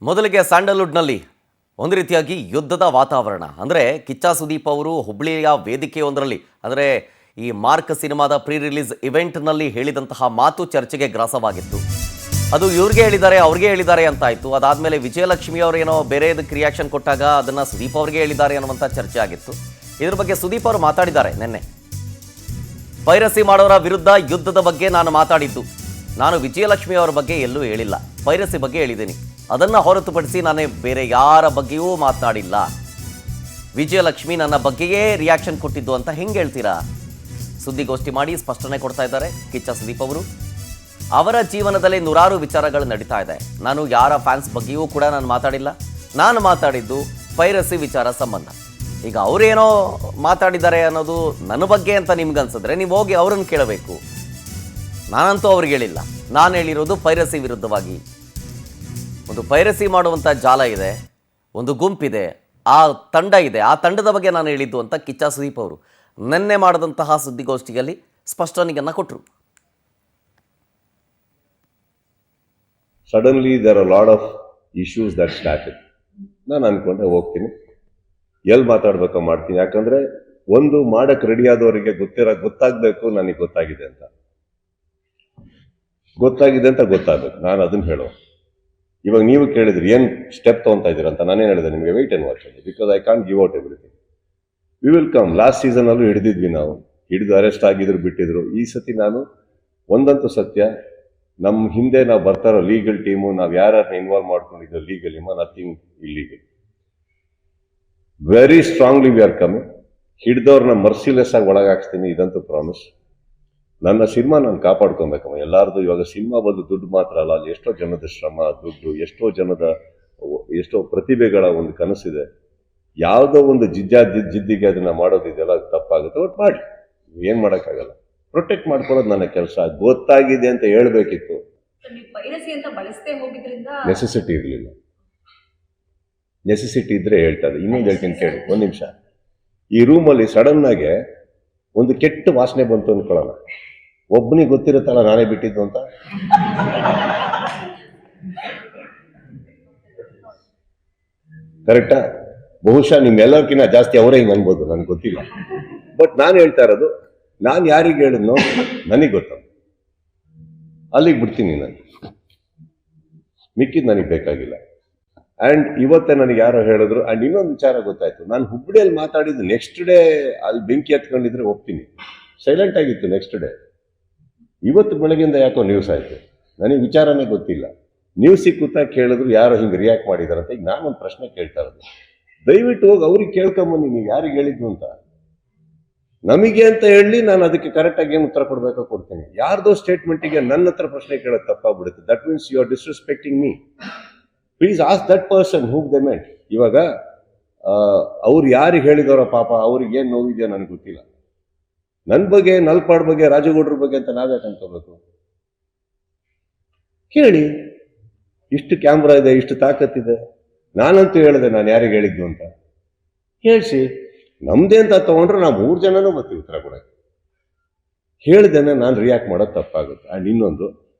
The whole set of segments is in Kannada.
ಮೊದಲಿಗೆ ಸ್ಯಾಂಡಲ್ವುಡ್ನಲ್ಲಿ ಒಂದು ರೀತಿಯಾಗಿ ಯುದ್ಧದ ವಾತಾವರಣ. ಅಂದರೆ ಕಿಚ್ಚ ಸುದೀಪ್ ಅವರು ಹುಬ್ಬಳ್ಳಿಯ ವೇದಿಕೆಯೊಂದರಲ್ಲಿ, ಅಂದರೆ ಈ ಮಾರ್ಕ್ ಸಿನಿಮಾದ ಪ್ರೀ ರಿಲೀಸ್ ಇವೆಂಟ್ನಲ್ಲಿ ಹೇಳಿದಂತಹ ಮಾತು ಚರ್ಚೆಗೆ ಗ್ರಾಸವಾಗಿತ್ತು. ಅದು ಇವ್ರಿಗೆ ಹೇಳಿದ್ದಾರೆ, ಅವ್ರಿಗೆ ಹೇಳಿದ್ದಾರೆ ಅಂತ ಆಯಿತು. ಅದಾದಮೇಲೆ ವಿಜಯಲಕ್ಷ್ಮಿ ಅವರೇನೋ ಬೇರೆ ಇದಕ್ಕೆ ರಿಯಾಕ್ಷನ್ ಕೊಟ್ಟಾಗ ಅದನ್ನು ಸುದೀಪ್ ಅವ್ರಿಗೆ ಹೇಳಿದ್ದಾರೆ ಅನ್ನುವಂಥ ಚರ್ಚೆ ಆಗಿತ್ತು. ಇದ್ರ ಬಗ್ಗೆ ಸುದೀಪ್ ಅವರು ಮಾತಾಡಿದ್ದಾರೆ ನಿನ್ನೆ. ಪೈರಸಿ ಮಾಡೋರ ವಿರುದ್ಧ ಯುದ್ಧದ ಬಗ್ಗೆ ನಾನು ಮಾತಾಡಿದ್ದು, ನಾನು ವಿಜಯಲಕ್ಷ್ಮಿ ಅವರ ಬಗ್ಗೆ ಎಲ್ಲೂ ಹೇಳಿಲ್ಲ, ಪೈರಸಿ ಬಗ್ಗೆ ಹೇಳಿದ್ದೀನಿ. ಅದನ್ನು ಹೊರತುಪಡಿಸಿ ನಾನು ಬೇರೆ ಯಾರ ಬಗ್ಗೆಯೂ ಮಾತನಾಡಿಲ್ಲ. ವಿಜಯಲಕ್ಷ್ಮಿ ನನ್ನ ಬಗ್ಗೆಯೇ ರಿಯಾಕ್ಷನ್ ಕೊಟ್ಟಿದ್ದು ಅಂತ ಹೆಂಗೆ ಹೇಳ್ತೀರಾ? ಸುದ್ದಿಗೋಷ್ಠಿ ಮಾಡಿ ಸ್ಪಷ್ಟನೆ ಕೊಡ್ತಾ ಇದ್ದಾರೆ ಕಿಚ್ಚ ಸುದೀಪ್ ಅವರು. ಅವರ ಜೀವನದಲ್ಲಿ ನೂರಾರು ವಿಚಾರಗಳು ನಡೀತಾ ಇದೆ. ನಾನು ಯಾರ ಫ್ಯಾನ್ಸ್ ಬಗ್ಗೆಯೂ ಕೂಡ ನಾನು ಮಾತಾಡಿಲ್ಲ. ನಾನು ಮಾತಾಡಿದ್ದು ಪೈರಸಿ ವಿಚಾರ ಸಂಬಂಧ. ಈಗ ಅವರೇನೋ ಮಾತಾಡಿದ್ದಾರೆ ಅನ್ನೋದು ನನ್ನ ಬಗ್ಗೆ ಅಂತ ನಿಮ್ಗನ್ಸಿದ್ರೆ ನೀವು ಹೋಗಿ ಅವರನ್ನು ಕೇಳಬೇಕು. ನಾನಂತೂ ಅವ್ರಿಗೆ ಹೇಳಿಲ್ಲ. ನಾನು ಹೇಳಿರೋದು ಪೈರಸಿ ವಿರುದ್ಧವಾಗಿ. ಒಂದು ಪೈರಸಿ ಮಾಡುವಂಥ ಜಾಲ ಇದೆ, ಒಂದು ಗುಂಪಿದೆ, ಆ ತಂಡ ಇದೆ, ಆ ತಂಡದ ಬಗ್ಗೆ ನಾನು ಹೇಳಿದ್ದು ಅಂತ ಕಿಚ್ಚ ಸುದೀಪ್ ಅವರು ನಿನ್ನೆ ಮಾಡಿದಂತಹ ಸುದ್ದಿಗೋಷ್ಠಿಯಲ್ಲಿ ಸ್ಪಷ್ಟನೆಯನ್ನು ಕೊಟ್ಟರು. Suddenly there are lot of issues that started. ನಾನು ಅನ್ಕೊಂಡೆ ಹೋಗ್ತೀನಿ, ಎಲ್ಲಿ ಮಾತಾಡ್ಬೇಕೋ ಮಾಡ್ತೀನಿ. ಯಾಕಂದ್ರೆ ಒಂದು ಮಾಡಕ್ ರೆಡಿ ಆದವರಿಗೆ ಗೊತ್ತಾಗ್ಬೇಕು ನನಗೆ ಗೊತ್ತಾಗಿದೆ ಅಂತ ಗೊತ್ತಾಗ್ಬೇಕು. ನಾನು ಅದನ್ನ ಹೇಳೋ. ಇವಾಗ ನೀವು ಕೇಳಿದ್ರಿ ಏನ್ ಸ್ಟೆಪ್ ತಗೊಂತಾ ಇದೀರ ಅಂತ. ನಾನೇನು ಹೇಳಿದೆ ನಿಮಗೆ, ವೆಯ್ಟ್ ಅಂಡ್ ವಾಚ್ ಅಂತ. Because I can't give out everything. We will come. Last season ಅಲ್ಲೂ ಹಿಡಿದಿದ್ವಿ ನಾವು, ಹಿಡಿದು ಅರೆಸ್ಟ್ ಆಗಿದ್ರು, ಬಿಟ್ಟಿದ್ರು. ಈ ಸತಿ ನಾನು ಒಂದಂತೂ ಸತ್ಯ, ನಮ್ಮ ಹಿಂದೆ ನಾವು ಬರ್ತಾರೋ ಲೀಗಲ್ ಟೀಮು, ನಾವು ಯಾರನ್ನ ಇನ್ವಾಲ್ವ್ ಮಾಡ್ಕೊಂಡಿದ್ದೋ legally, nothing illegal. Very strongly we are coming. ಹಿಡ್ದವ್ರನ್ನ ಮರ್ಸಿಲೆಸ್ ಆಗಿ ಒಳಗಾಕ್ಸ್ತೀನಿ, ಇದಂತೂ ಪ್ರಾಮಿಸ್. ನನ್ನ ಸಿನಿಮಾ ನಾನು ಕಾಪಾಡ್ಕೊಬೇಕಮ್ಮ. ಎಲ್ಲಾರ್ದು ಇವಾಗ ಸಿನಿಮಾ ಬಂದು ದುಡ್ಡು ಮಾತ್ರ ಅಲ್ಲ, ಅಲ್ಲಿ ಎಷ್ಟೋ ಜನದ ಶ್ರಮ, ದುಡ್ಡು, ಎಷ್ಟೋ ಪ್ರತಿಭೆಗಳ ಒಂದು ಕನಸಿದೆ. ಯಾವುದೋ ಒಂದು ಜಿದ್ದಿಗೆ ಅದನ್ನ ಮಾಡೋದಿದೆಯಲ್ಲ, ಅದು ತಪ್ಪಾಗುತ್ತೆ. ಒಟ್ಟು ಮಾಡಿ, ಏನ್ ಮಾಡೋಕ್ಕಾಗಲ್ಲ. ಪ್ರೊಟೆಕ್ಟ್ ಮಾಡ್ಕೊಳ್ಳೋದು ನನ್ನ ಕೆಲಸ. ಗೊತ್ತಾಗಿದೆ ಅಂತ ಹೇಳ್ಬೇಕಿತ್ತು, ನೆಸೆಸಿಟಿ ಇರಲಿಲ್ಲ. ನೆಸೆಸಿಟಿ ಇದ್ರೆ ಹೇಳ್ತಾರೆ. ಇನ್ನೊಂದು ಹೇಳ್ತೀನಿ ಕೇಳಿ, ಒಂದ್ ನಿಮಿಷ. ಈ ರೂಮಲ್ಲಿ ಸಡನ್ ಆಗಿ ಒಂದು ಕೆಟ್ಟ ವಾಸನೆ ಬಂತು ಅನ್ಕೊಳ್ಳೋಣ, ಒಬ್ಬನಿಗೆ ಗೊತ್ತಿರುತ್ತಲ್ಲ ನಾನೇ ಬಿಟ್ಟಿದ್ದು ಅಂತ. ಕರೆಕ್ಟಾ? ಬಹುಶಃ ನಿಮ್ಮೆಲ್ಲರಿಗಿಂತ ಜಾಸ್ತಿ ಅವರೇ ಹಿಂಗೆ ಅನ್ಬೋದು, ನನ್ಗೆ ಗೊತ್ತಿಲ್ಲ. ಬಟ್ ನಾನು ಹೇಳ್ತಾ ಇರೋದು, ನಾನು ಯಾರಿಗೆ ಹೇಳಿದ್ನೋ ನನಗೆ ಗೊತ್ತ. ಅಲ್ಲಿಗೆ ಬಿಡ್ತೀನಿ ನಾನು, ಮಿಕ್ಕಿದ್ ನನಗೆ ಬೇಕಾಗಿಲ್ಲ. ಅಂಡ್ ಇವತ್ತೇ ನನಗೆ ಯಾರೋ ಹೇಳಿದ್ರು. ಅಂಡ್ ಇನ್ನೊಂದು ವಿಚಾರ ಗೊತ್ತಾಯ್ತು, ನಾನು ಹುಬ್ಬಳ್ಳಿಯಲ್ಲಿ ಮಾತಾಡಿದ್ದು ನೆಕ್ಸ್ಟ್ ಡೇ ಅಲ್ಲಿ ಬೆಂಕಿ ಹತ್ಕೊಂಡಿದ್ರೆ ಒಪ್ತೀನಿ. ಸೈಲೆಂಟ್ ಆಗಿತ್ತು ನೆಕ್ಸ್ಟ್ ಡೇ. ಇವತ್ತು ಬೆಳಗಿಂದ ಯಾಕೋ ನ್ಯೂಸ್ ಆಯ್ತು, ನನಗೆ ವಿಚಾರನೇ ಗೊತ್ತಿಲ್ಲ. ನ್ಯೂಸ್ ಸಿಕ್ಕುತ್ತಾ ಕೇಳಿದ್ರು ಯಾರೋ ಹಿಂಗೆ ರಿಯಾಕ್ಟ್ ಮಾಡಿದಾರಂತ. ಈಗ ನಾನೊಂದು ಪ್ರಶ್ನೆ ಕೇಳ್ತಾ ಇರೋದು, ದಯವಿಟ್ಟು ಹೋಗಿ ಅವ್ರಿಗೆ ಕೇಳ್ಕೊಂಬನ್ನಿ, ನೀವು ಯಾರಿಗೆ ಹೇಳಿದ್ದು ಅಂತ. ನಮಗೆ ಅಂತ ಹೇಳಿ ನಾನು ಅದಕ್ಕೆ ಕರೆಕ್ಟಾಗಿ ಏನು ಉತ್ತರ ಕೊಡ್ಬೇಕೋ ಕೊಡ್ತೀನಿ. ಯಾರ್ದೋ ಸ್ಟೇಟ್ಮೆಂಟಿಗೆ ನನ್ನ ಹತ್ರ ಪ್ರಶ್ನೆ ಕೇಳೋದು ತಪ್ಪಾಗ್ಬಿಡುತ್ತೆ. That means you are disrespecting me. Please ask that person who they meant. ಇವಾಗ ಅವ್ರು ಯಾರಿಗೆ ಹೇಳಿದವರ ಪಾಪ, ಅವ್ರಿಗೆ ಏನು ನೋವಿದೆಯೋ ನನಗೆ ಗೊತ್ತಿಲ್ಲ. ನನ್ನ ಬಗ್ಗೆ, ನಲ್ಪಾಡ್ ಬಗ್ಗೆ, ರಾಜಗೌಡ್ರ ಬಗ್ಗೆ ಅಂತ ನಾವ್ಯಾಕೆ ಅನ್ಕೋಬೇಕು? ಕೇಳಿ. ಇಷ್ಟು ಕ್ಯಾಮ್ರಾ ಇದೆ, ಇಷ್ಟು ತಾಕತ್ತಿದೆ. ನಾನಂತೂ ಹೇಳಿದೆ ನಾನು ಯಾರಿಗೆ ಹೇಳಿದ್ದು ಅಂತ. ಹೇಳ್ಸಿ. ನಮ್ದೇ ಅಂತ ತಗೊಂಡ್ರೆ ನಾವು 3 ಜನನೂ ಬರ್ತೀವಿ ಉತ್ತರ ಕೊಡಕ್ಕೆ. ಹೇಳ್ದೇನೆ ನಾನು ರಿಯಾಕ್ಟ್ ಮಾಡೋದು ತಪ್ಪಾಗುತ್ತೆ. ಅಂಡ್ ಇನ್ನೊಂದು,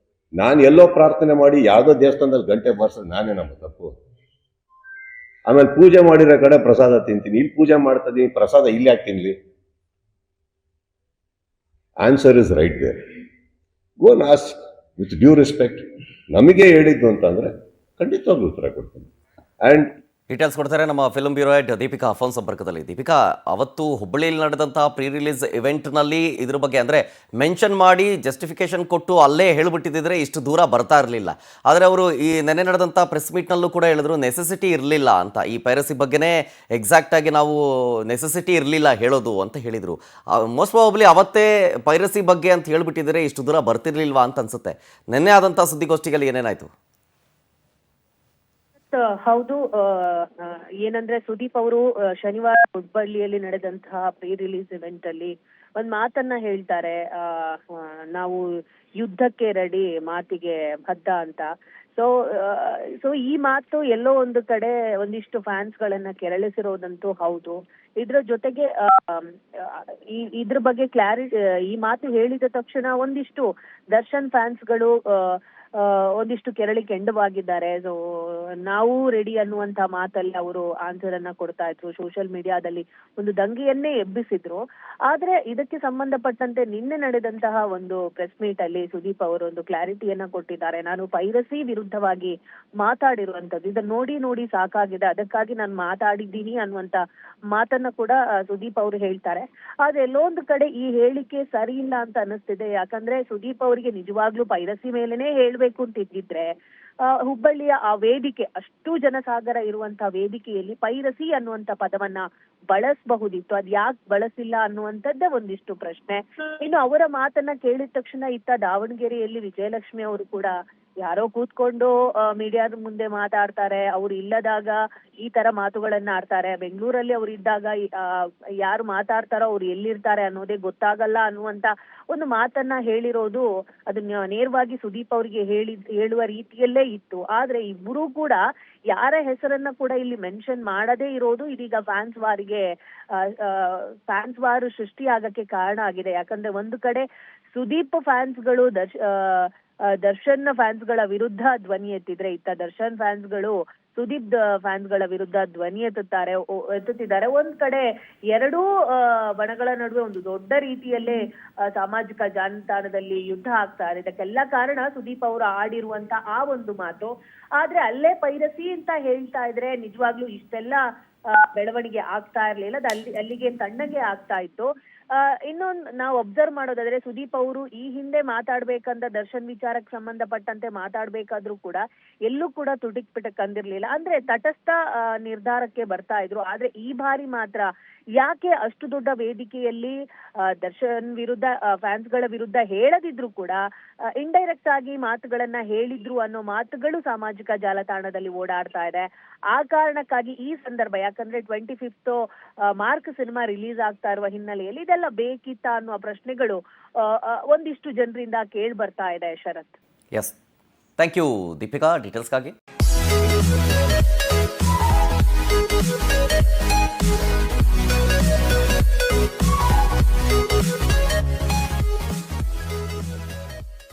ನಾನು ಎಲ್ಲೋ ಪ್ರಾರ್ಥನೆ ಮಾಡಿ ಯಾವುದೋ ದೇವಸ್ಥಾನದಲ್ಲಿ ಗಂಟೆ ಬಾರಿಸೋದು ನಾನೇ ನಮ್ಮ ತಪ್ಪು. ಆಮೇಲೆ ಪೂಜೆ ಮಾಡಿರೋ ಕಡೆ ಪ್ರಸಾದ ತಿಂತೀನಿ, ಇಲ್ಲಿ ಪೂಜೆ ಮಾಡ್ತಾ ಇದೀನಿ, ಪ್ರಸಾದ ಇಲ್ಲಿ ಯಾಕೆ ತಿನ್ಲಿ? Answer is right there. Go and ask with due respect. ನಮಗೆ ಹೇಳಿದ್ದು ಅಂತಂದ್ರೆ ಖಂಡಿತವಾಗ್ಲೂ ಉತ್ತರ ಕೊಡ್ತೀನಿ. ಅಂಡ್ ಡೀಟೇಲ್ಸ್ ಕೊಡ್ತಾರೆ ನಮ್ಮ film bureau head Deepika phone ಸಂಪರ್ಕದಲ್ಲಿ. ದೀಪಿಕಾ, ಅವತ್ತು ಹುಬ್ಬಳ್ಳಿಯಲ್ಲಿ ನಡೆದಂತಹ ಪ್ರೀ ರಿಲೀಸ್ ಇವೆಂಟ್ನಲ್ಲಿ ಇದ್ರ ಬಗ್ಗೆ ಅಂದರೆ ಮೆನ್ಷನ್ ಮಾಡಿ ಜಸ್ಟಿಫಿಕೇಶನ್ ಕೊಟ್ಟು ಅಲ್ಲೇ ಹೇಳಿಬಿಟ್ಟಿದ್ದರೆ ಇಷ್ಟು ದೂರ ಬರ್ತಾ ಇರಲಿಲ್ಲ. ಆದರೆ ಅವರು ಈ ನೆನ್ನೆ ನಡೆದಂಥ ಪ್ರೆಸ್ ಮೀಟ್ನಲ್ಲೂ ಕೂಡ ಹೇಳಿದ್ರು ನೆಸೆಸಿಟಿ ಇರಲಿಲ್ಲ ಅಂತ. ಈ ಪೈರಸಿ ಬಗ್ಗೆನೇ ಎಕ್ಸಾಕ್ಟಾಗಿ ನಾವು ನೆಸೆಸಿಟಿ ಇರಲಿಲ್ಲ ಹೇಳೋದು ಅಂತ ಹೇಳಿದರು. ಮೋಸ್ಟ್ ಪ್ರಾಬಬ್ಲಿ ಅವತ್ತೇ ಪೈರಸಿ ಬಗ್ಗೆ ಅಂತ ಹೇಳಿಬಿಟ್ಟಿದ್ರೆ ಇಷ್ಟು ದೂರ ಬರ್ತಿರ್ಲಿಲ್ವಾ ಅಂತ ಅನ್ಸುತ್ತೆ. ನಿನ್ನೆ ಆದಂಥ ಸುದ್ದಿಗೋಷ್ಠಿಯಲ್ಲಿ ಏನೇನಾಯಿತು? ಹೌದು. ಏನಂದ್ರೆ ಸುದೀಪ್ ಅವರು ಶನಿವಾರ ಹುಬ್ಬಳ್ಳಿಯಲ್ಲಿ ನಡೆದಂತಹ ಪ್ರೀ ರಿಲೀಸ್ ಇವೆಂಟ್ ಅಲ್ಲಿ ಒಂದ್ ಮಾತನ್ನ ಹೇಳ್ತಾರೆ, ನಾವು ಯುದ್ಧಕ್ಕೆ ರೆಡಿ, ಮಾತಿಗೆ ಬದ್ಧ ಅಂತ. ಸೊ ಈ ಮಾತು ಎಲ್ಲೋ ಒಂದು ಕಡೆ ಒಂದಿಷ್ಟು ಫ್ಯಾನ್ಸ್ ಗಳನ್ನ ಕೆರಳಿಸಿರೋದಂತೂ ಹೌದು. ಇದ್ರ ಜೊತೆಗೆ ಇದ್ರ ಬಗ್ಗೆ ಈ ಮಾತು ಹೇಳಿದ ತಕ್ಷಣ ಒಂದಿಷ್ಟು ದರ್ಶನ್ ಫ್ಯಾನ್ಸ್ ಗಳು ಒಂದಿಷ್ಟು ಕೆರಳಿ ಕೆಂಡವಾಗಿದ್ದಾರೆ. ಸೊ ನಾವು ರೆಡಿ ಅನ್ನುವಂತ ಮಾತಲ್ಲಿ ಅವರು ಆನ್ಸರ್ ಅನ್ನ ಕೊಡ್ತಾ ಇದ್ರು. ಸೋಷಿಯಲ್ ಮೀಡಿಯಾದಲ್ಲಿ ಒಂದು ದಂಗೆಯನ್ನೇ ಎಬ್ಬಿಸಿದ್ರು. ಆದ್ರೆ ಇದಕ್ಕೆ ಸಂಬಂಧಪಟ್ಟಂತೆ ನಿನ್ನೆ ನಡೆದಂತಹ ಒಂದು ಪ್ರೆಸ್ ಮೀಟ್ ಅಲ್ಲಿ ಸುದೀಪ್ ಅವರು ಒಂದು ಕ್ಲಾರಿಟಿಯನ್ನ ಕೊಟ್ಟಿದ್ದಾರೆ. ನಾನು ಪೈರಸಿ ವಿರುದ್ಧವಾಗಿ ಮಾತಾಡಿರುವಂತದ್ದು, ಇದನ್ನ ನೋಡಿ ಸಾಕಾಗಿದೆ, ಅದಕ್ಕಾಗಿ ನಾನು ಮಾತಾಡಿದ್ದೀನಿ ಅನ್ನುವಂತ ಮಾತನ್ನ ಕೂಡ ಸುದೀಪ್ ಅವರು ಹೇಳ್ತಾರೆ. ಆದ್ರೆ ಎಲ್ಲೋ ಒಂದು ಕಡೆ ಈ ಹೇಳಿಕೆ ಸರಿ ಇಲ್ಲ ಅಂತ ಅನಿಸ್ತಿದೆ. ಯಾಕಂದ್ರೆ ಸುದೀಪ್ ಅವರಿಗೆ ನಿಜವಾಗ್ಲೂ ಪೈರಸಿ ಮೇಲೆನೆ ಹೇಳ್ಬೇಕು ಅಂತಿದ್ರೆ ಹುಬ್ಬಳ್ಳಿಯ ಆ ವೇದಿಕೆ, ಅಷ್ಟು ಜನಸಾಗರ ಇರುವಂತಹ ವೇದಿಕೆಯಲ್ಲಿ ಪೈರಸಿ ಅನ್ನುವಂತ ಪದವನ್ನ ಬಳಸಬಹುದಿತ್ತು. ಅದ್ ಯಾಕೆ ಬಳಸಿಲ್ಲ ಅನ್ನುವಂಥದ್ದೇ ಒಂದಿಷ್ಟು ಪ್ರಶ್ನೆ. ಇನ್ನು ಅವರ ಮಾತನ್ನ ಕೇಳಿದ ತಕ್ಷಣ ಇತ್ತ ದಾವಣಗೆರೆಯಲ್ಲಿ ವಿಜಯಲಕ್ಷ್ಮಿ ಅವರು ಕೂಡ ಯಾರೋ ಕೂತ್ಕೊಂಡು ಮೀಡಿಯಾದ ಮುಂದೆ ಮಾತಾಡ್ತಾರೆ, ಅವ್ರು ಇಲ್ಲದಾಗ ಈ ತರ ಮಾತುಗಳನ್ನ ಆಡ್ತಾರೆ, ಬೆಂಗಳೂರಲ್ಲಿ ಅವ್ರು ಇದ್ದಾಗ ಯಾರು ಮಾತಾಡ್ತಾರೋ ಅವ್ರು ಎಲ್ಲಿರ್ತಾರೆ ಅನ್ನೋದೇ ಗೊತ್ತಾಗಲ್ಲ ಅನ್ನುವಂತ ಒಂದು ಮಾತನ್ನ ಹೇಳಿರೋದು ಅದನ್ನ ನೇರವಾಗಿ ಸುದೀಪ್ ಅವರಿಗೆ ಹೇಳುವ ರೀತಿಯಲ್ಲೇ ಇತ್ತು. ಆದ್ರೆ ಇಬ್ಬರೂ ಕೂಡ ಯಾರ ಹೆಸರನ್ನ ಕೂಡ ಇಲ್ಲಿ ಮೆನ್ಷನ್ ಮಾಡದೇ ಇರೋದು ಇದೀಗ ಫ್ಯಾನ್ಸ್ ವಾರ್ ಸೃಷ್ಟಿ ಆಗಕ್ಕೆ ಕಾರಣ ಆಗಿದೆ. ಯಾಕಂದ್ರೆ ಒಂದು ಕಡೆ ಸುದೀಪ್ ಫ್ಯಾನ್ಸ್ಗಳು ದರ್ಶನ್ ಫ್ಯಾನ್ಸ್ಗಳ ವಿರುದ್ಧ ಧ್ವನಿ ಎತ್ತಿದ್ರೆ, ಇತ್ತ ದರ್ಶನ್ ಫ್ಯಾನ್ಸ್ಗಳು ಸುದೀಪ್ ಫ್ಯಾನ್ಸ್ಗಳ ವಿರುದ್ಧ ಧ್ವನಿ ಎತ್ತುತ್ತಿದ್ದಾರೆ. ಒಂದ್ ಕಡೆ ಎರಡೂ ಬಣಗಳ ನಡುವೆ ಒಂದು ದೊಡ್ಡ ರೀತಿಯಲ್ಲೇ ಸಾಮಾಜಿಕ ಜಾಲತಾಣದಲ್ಲಿ ಯುದ್ಧ ಆಗ್ತಾ ಇದೆ. ಇದಕ್ಕೆಲ್ಲ ಕಾರಣ ಸುದೀಪ್ ಅವರು ಆಡಿರುವಂತ ಆ ಒಂದು ಮಾತು. ಆದ್ರೆ ಅಲ್ಲೇ ಪೈರಸಿ ಅಂತ ಹೇಳ್ತಾ ಇದ್ರೆ ನಿಜವಾಗ್ಲೂ ಇಷ್ಟೆಲ್ಲ ಬೆಳವಣಿಗೆ ಆಗ್ತಾ ಇರ್ಲಿಲ್ಲ. ಅದು ಅಲ್ಲಿಗೆ ತಣ್ಣಗೆ ಆಗ್ತಾ ಇತ್ತು. ಇನ್ನೊಂದು ನಾವು ಅಬ್ಸರ್ವ್ ಮಾಡೋದಾದ್ರೆ ಸುದೀಪ್ ಅವರು ಈ ಹಿಂದೆ ಮಾತಾಡ್ಬೇಕಂದ ದರ್ಶನ್ ವಿಚಾರಕ್ಕೆ ಸಂಬಂಧಪಟ್ಟಂತೆ ಮಾತಾಡ್ಬೇಕಾದ್ರೂ ಕೂಡ ಎಲ್ಲೂ ಕೂಡ ತುಟಿಕ್ ಪಿಟಕ್ ಅಂದಿರ್ಲಿಲ್ಲ. ಅಂದ್ರೆ ತಟಸ್ಥ ನಿರ್ಧಾರಕ್ಕೆ ಬರ್ತಾ ಇದ್ರು. ಆದ್ರೆ ಈ ಬಾರಿ ಮಾತ್ರ ಯಾಕೆ ಅಷ್ಟು ದೊಡ್ಡ ವೇದಿಕೆಯಲ್ಲಿ ದರ್ಶನ್ ವಿರುದ್ಧ ಫ್ಯಾನ್ಸ್ಗಳ ವಿರುದ್ಧ ಹೇಳದಿದ್ರು ಕೂಡ ಇಂಡೈರೆಕ್ಟ್ ಆಗಿ ಮಾತುಗಳನ್ನ ಹೇಳಿದ್ರು ಅನ್ನೋ ಮಾತುಗಳು ಸಾಮಾಜಿಕ ಜಾಲತಾಣದಲ್ಲಿ ಓಡಾಡ್ತಾ ಇದೆ. ಆ ಕಾರಣಕ್ಕಾಗಿ ಈ ಸಂದರ್ಭ, ಯಾಕಂದ್ರೆ 25th ಮಾರ್ಕ್ ಸಿನಿಮಾ ರಿಲೀಸ್ ಆಗ್ತಾ ಇರುವ ಹಿನ್ನೆಲೆಯಲ್ಲಿ ಇದೆಲ್ಲ ಬೇಕಿತ್ತಾ ಅನ್ನುವ ಪ್ರಶ್ನೆಗಳು ಒಂದಿಷ್ಟು ಜನರಿಂದ ಕೇಳಿ ಬರ್ತಾ ಇದೆ. ಶರತ್, ಎಸ್, ಥ್ಯಾಂಕ್ ಯು ದೀಪಿಕಾ ಡೀಟೇಲ್ಸ್ಗಾಗಿ.